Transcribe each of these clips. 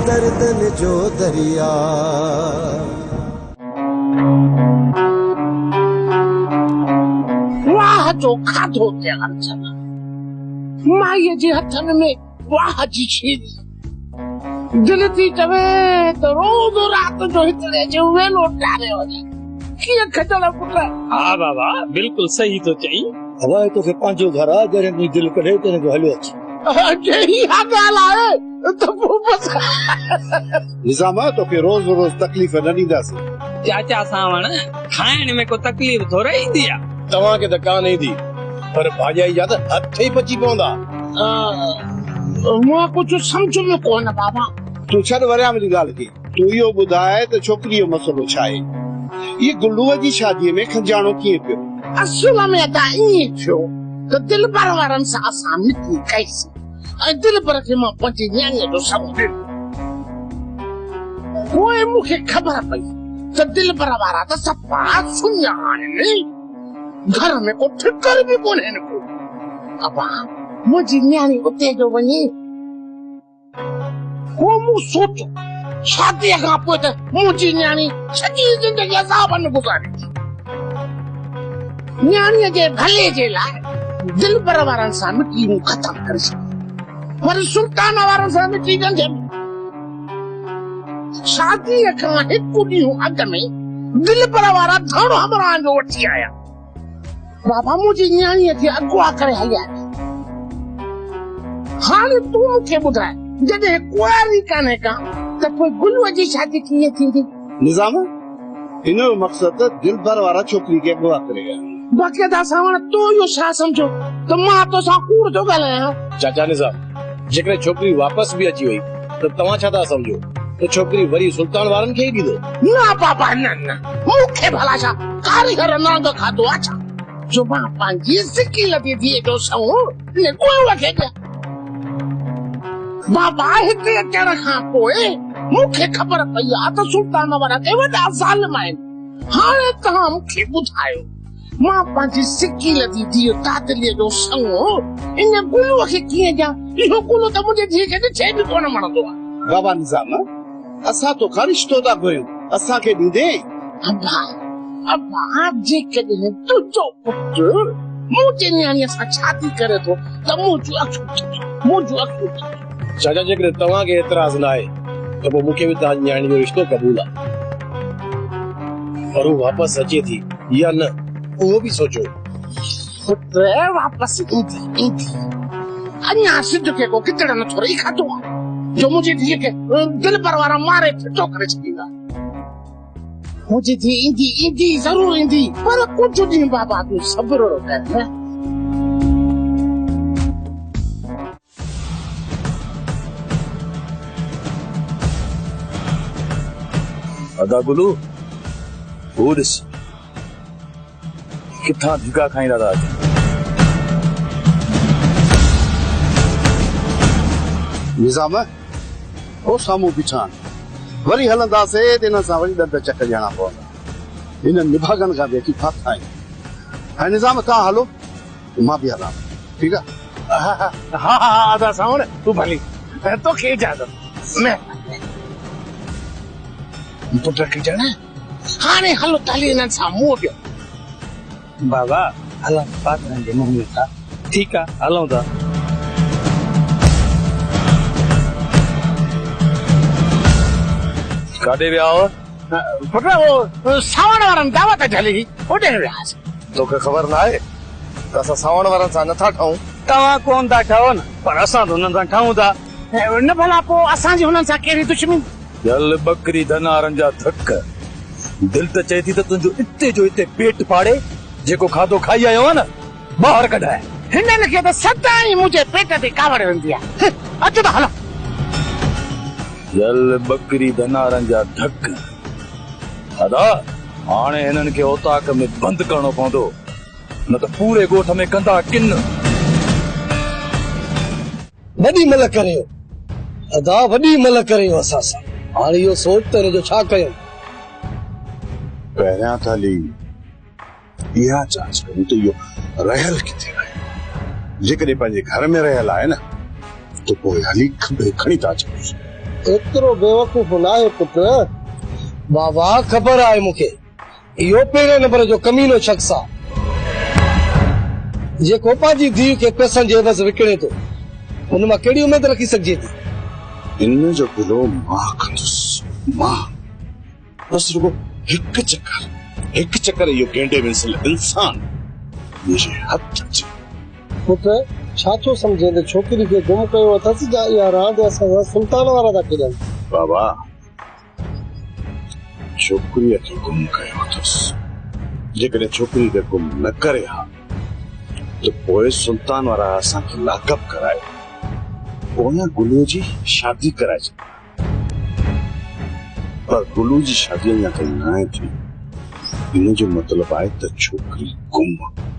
दर्दन जो दरिया। वाह जो खाधो तैयार छना माईअ जे हथनि में वाह जी छीरी दिल थी चवे त रोज़ रात जो हिकिड़े जो वेलो टारे वञे कीअं खजल पुट। हाँ बाबा बिल्कुल सही तो चई। हवा तो के पांचो घर आ जरे नी दिल कढे तने को हलियो अच जेही हा ॻाल्हि आहे त पोइ बस निजामा तो के रोज रोज तकलीफ़ न ॾींदासीं। चाचा सावण खाइण में को तकलीफ़ थोड़ा ईंदी आ। तव्हां खे त कान ईंदी पर भाॼाई जा त हथ ई पची पवंदा। मां कुझु सम्झ में कोन बाबा। तू छॾ वरियाम जी ॻाल्हि खे, तू इहो ॿुधाए त छोकिरी जो मसलो छा आहे? ये गुल्लूअ जी शादीअ में खंजाणो कीअं पियो? असुल में त ईअं थियो त दिलबर वारनि सां असां मिटी कईसीं ऐं दिलबर खे मां पंहिंजी न्याणीअ जो सबूत ॾिनो। पोइ मूंखे ख़बर पई त दिलबर वारा त सफ़ा सुञा आहिनि, घर में को फिकर बि कोन्हे को। अबा मुंहिंजी न्याणी उते जो वञे पोइ मूं सोचियो शादीअ खां पोइ त मुंहिंजी न्याणी सॼी ज़िंदगी अज़ाबनि गुज़ारी। न्याणीअ जे भले जे लाइ दिलबर वारनि सां मिटी मूं ख़तमु करे छॾी, वरी सुल्तान वारनि सां मिटी गंढे में। शादीअ खां हिकु ॾींहुं अॻु में दिलबर वारा धड़ हमरान जो वठी आया। बाबा मुंहिंजी न्याणीअ खे अॻुवा करे हलिया। हाणे तूं मूंखे ॿुधाए जॾहिं कुआरी कान्हे का त पोइ गुल्लूअ जी शादी कीअं थींदी? निजाम इनो मक़सद दिलबर वारा छोकिरी खे अॻुवा करे विया। बाक़ी सावण तो इहो छा सम्झो त मां तोसां कूड़ थो ॻाल्हायां? चाचा निज़ाम जेकॾहिं छोकिरी वापस बि अची वई त तव्हां छा था सम्झो त छोकिरी वरी सुल्तान वारनि खे ई ॾींदो? न बाबा न न, मूंखे भला छा कारीगर नांग खाधो आहे छा जो मां पंहिंजी सिकी लधी धीअ जो सऊं ने गुल्लूअ खे ॾियां? बाबा हिते अचण खां पोइ मूंखे ख़बर पई आहे त सुल्तान वारा के वॾा ज़ालिम आहिनि। हाणे तव्हां मूंखे ॿुधायो मां पंहिंजी सिकी लधी धीअ तातलीअ जो सऊं इन गुल्लूअ खे कीअं ॾियां? इहो गुल्लू त मुंहिंजे धीअ खे ॾिठे बि कोन वणंदो आहे। बाबा निजाम असां तोखां रिश्तो था कयूं, असांखे ॾींदे? अब्बा अब्बा जेकॾहिं तुंहिंजो पुटु मुंहिंजे न्याणीअ सां शादी करे थो त मुंहिंजूं अखियूं चाचा जेकॾहिं तव्हांखे एतिराज़ न आहे त पोइ मूंखे बि तव्हांजी न्याणी जो रिश्तो क़बूल आहे, पर हू वापसि अचे थी या न उहो बि सोचो। पुट वापसि ईंदी अञा सिद्ध खे को किचड़ नथो रही खाधो आहे जो मुंहिंजी धीअ खे दिलबर वारा मारे फिटो करे छॾींदा। मुंहिंजी धीअ ईंदी ज़रूर ईंदी, पर कुझु ॾींहं बाबा तूं सब्र कर। अदा गुलू वो ॾिस किथां धिका खाईंदा था अचनि। निजाम ओ साम्हूं बीठा वरी हलंदासीं त हिन सां वरी ॾंद चक ॾियणा पवंदा। हिन निभागनि खां वेठी फाथा आहिनि। ऐं निजाम तव्हां हलो मां बि हलां, ठीकु आहे? हा हा आदा सावण तूं भली तोखे इजाज़त। पुट खे ॼण हाणे हलो ताली हिननि सां मुंहुं ॾियो। बाबा हलूं पात्रनि जे मुंहुं में था। ठीकु आहे हलूं था। काॾे विया हो? पुट वो सावण वारनि दावत झली होॾे वियासीं। तोखे ख़बर न आहे त असां सावण वारनि सां नथा ठहूं? तव्हां कोन था ठहो न, पर असां त हुननि सां ठहूं था। न भला पोइ असांजी हुननि सां कहिड़ी दुश्मनी? जल बकरी धनारनि जा धक। दिल त चए थी त तुंहिंजो इते जो इते पेट पाड़े जेको खाधो खाई आयो आहे न ॿाहिरि कढाए। हिननि खे त सदाईं मुंहिंजे पेट ते कावड़ वेंदी आहे। अचो त हलो। जल बकरी धनारनि जा धक। अदा हाणे हिननि खे औताक में बंदि करणो पवंदो, न त पूरे ॻोठ में कंदा किन। वॾी मल करियो अदा, वॾी मल करियो असां सां। हाणे इहो सोच त हिन जो छा कयूं? पहिरियां त हली इहा जांच कयूं त इहो रहियल किथे आहे। जेकॾहिं पंहिंजे घर में रहियल आहे न त पोइ हली खणी था अचूं। एतिरो बेवकूफ़ न आहे पुट। बाबा ख़बर आहे मूंखे इहो पहिरें नंबर जो कमीनो शख़्स आहे जेको पंहिंजी धीउ खे पैसनि जे एवज़ विकिणे थो। हुन मां कहिड़ी उमेद रखी सघिजे थी। इन जो गिलो मां कंदुसि, मां बसि रुगो हिकु चक्कर इहो गेंडे विंसल इंसान मुंहिंजे हथ अचे। पुट छा थो सम्झे त छोकिरी खे गुम कयो अथसि या इहा रांदि असां सां सुल्तान वारा था खेॾनि? बाबा छोकिरीअ खे गुम कयो अथसि। जेकॾहिं छोकिरी खे गुम न करे हा त पोइ सुल्तान वारा असांखे लाकअप कराए पोयां गुलू जी शादी कराए। पर गुलू जी शादी अञा ताईं न आहे थी। इन जो मतिलबु आहे त छोकिरी गुम।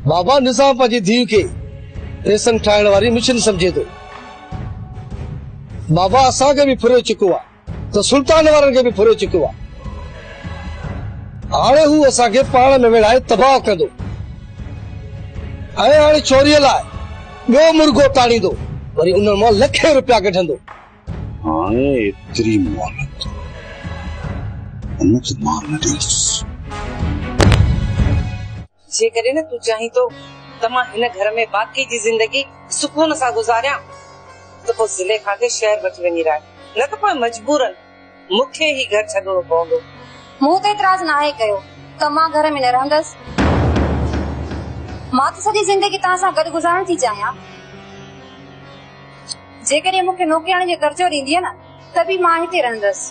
बाबा निज़ाम पंहिंजी धीउ खे पैसनि ठाहिण वारी मिशन सम्झे थो। बाबा असांखे बि फुरे चुको आहे त सुल्तान वारनि खे बि फुरे चुको आहे। हाणे हू असांखे पाण में विढ़ाए तबाह कंदो ऐं हाणे चोरीअ लाइ ॿियो मुर्गो ताणींदो वरी उन मां लखे रुपया कढंदो। हाणे एतिरी मोहलत उनखे मां न ॾींदुसि। जेकॾहिं न तूं चाहीं तो त मां हिन घर में बाक़ी जी ज़िंदगी सुकून सां गुज़ारियां त पोइ ज़ुलेखा खे शहर वठी वञी रहे, न त पोइ मजबूरन मूंखे ही घर छॾणो पवंदो। मूं त एतिराज़ नाहे कयो त मां घर में न रहंदसि। मां त सॼी ज़िंदगी तव्हां सां गॾु गुज़ारण थी चाहियां। जेकॾहिं मूंखे नौकिराणी जो कर्जो ॾींदीअ न त बि मां हिते रहंदसि।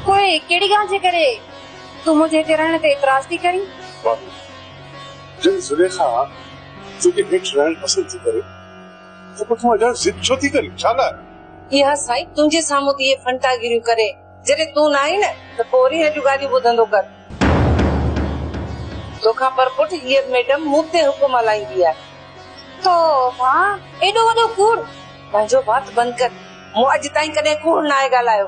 पोइ कहिड़ी ॻाल्हि जे करे तूं मुंहिंजे हिते रहण ते एतिराज़ थी करीं? जब ज़ुलेखा तोखे हेठि रहण पसंदि थी करे त पोइ तूं अॼु ज़िद छो थी करी? छा लाइ? इहा साईं तुंहिंजे साम्हूं इहे फंटागिरियूं करे जॾहिं तूं न आई न त पोइ वरी हेॾियूं ॻाल्हियूं ॿुधंदो कर। तोखां पर पुट हीअ मैडम मूं ते हुकुम हलाईंदी आहे। तो मां एॾो वॾो कूड़? पंहिंजो बात बंदि कर। मूं अॼु ताईं कॾहिं कूड़ न आहे ॻाल्हायो।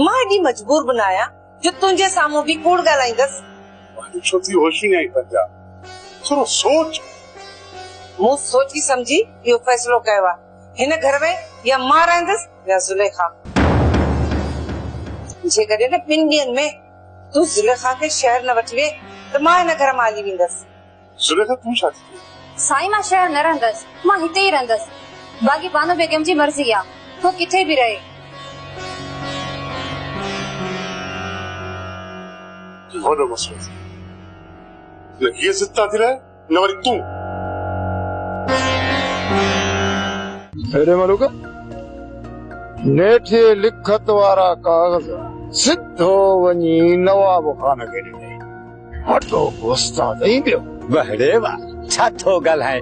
मां एॾी मजबूर बि न आहियां जो तुंहिंजे साम्हूं बि कूड़ ॻाल्हाईंदसि। छो थी होशी न आई पंहिंजा? थोरो सोच। मूं सोची समझी इहो फ़ैसिलो कयो आहे। हिन घर में या मां रहंदसि या ज़ुलेखा। जेकॾहिं न ॿिनि ॾींहंनि में तूं ज़ुलेखा खे शहर न वठी वे त मां हिन घर मां हली वेंदसि। ज़ुलेखा तूं छा थी? साईं मां शहर न रहंदसि, मां हिते ई रहंदसि। बाक़ी बानो बेगम जी मर्ज़ी आहे, वो किथे बि रहे। वॾो मसइलो न हीअ ज़िद थी रहे न वरी तूं। अरे मलूक नेठे लिखत वारा कागज़ सिधो वञी नवाब खान खे ॾिनई। वॾो उस्ताद ई ॿियो। बहरे वाह छा थो ॻाल्हाए?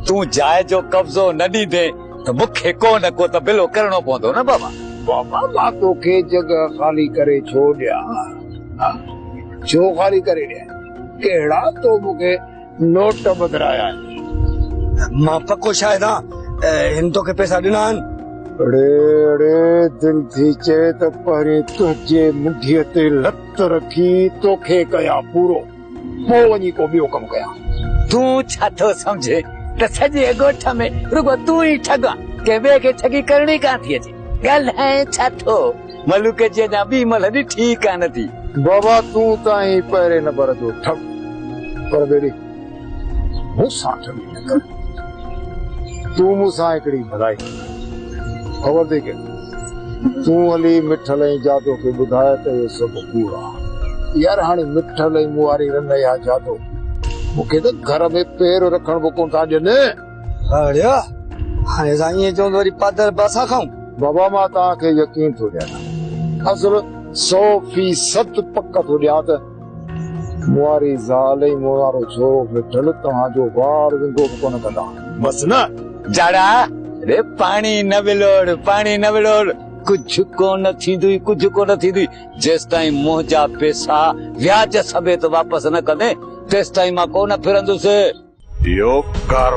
तूं जाइ जो कब्ज़ो न ॾींदे त मूंखे को न को त बिलो करणो पवंदो न बाबा। बाबा मां तोखे जॻह ख़ाली करे छो ॾियां? छो ख़ाली करे ॾियां? कहिड़ा तो मूंखे नोट बदिराया आहिनि? मां पको शायद हिन तोखे पैसा ॾिना आहिनि। अड़े दिल थी चए त पहिरीं तुंहिंजे मुंडीअ ते लत रखी तोखे कया पूरो, पोइ वञी को ॿियो कमु कयां। तूं छा थो सम्झे त सॼे ॻोठ में रुगो तूं ई ठॻा, कंहिं ॿिए खे ठगी करणी कान थी अचे। ॻाल्हाए छा थो? मलूक जी अञा ॿी महिल ॾिठी कान थी। बाबा तूं ताईं पहिरें नंबर जो ठग, पर बेड़ी मूंसां ठगी न कर। तूं मूंसां हिकिड़ी भलाई ख़बर थी के तूं हली मिठल ऐं जादो खे ॿुधाए त इहो सभु कूड़ आहे। यार हाणे मिठल ऐं मुआरी रन या जादो मूंखे त घर में पेर रखण बि कोन था ॾियनि। अड़े हाणे असां ईअं चऊं वरी पादर बासा खाऊं। बाबा मां तव्हांखे यकीन थो ॾियां, असुल 100% पक थो ॾियां त मुआरी ज़ाल ऐं मुआरो छोरो मिठल तव्हांजो वार विंगो बि कोन कंदा। बस न जाड़ा रे पानी न विलोड़, पानी न विलोड़। कुछ कोन थींदुई, कुछ कोन थींदुई। जेस ताईं मुंहिंजा पैसा व्याज समेत वापस न कंदे तेस ताईं मां कोन फिरंदुसि। इहो कारो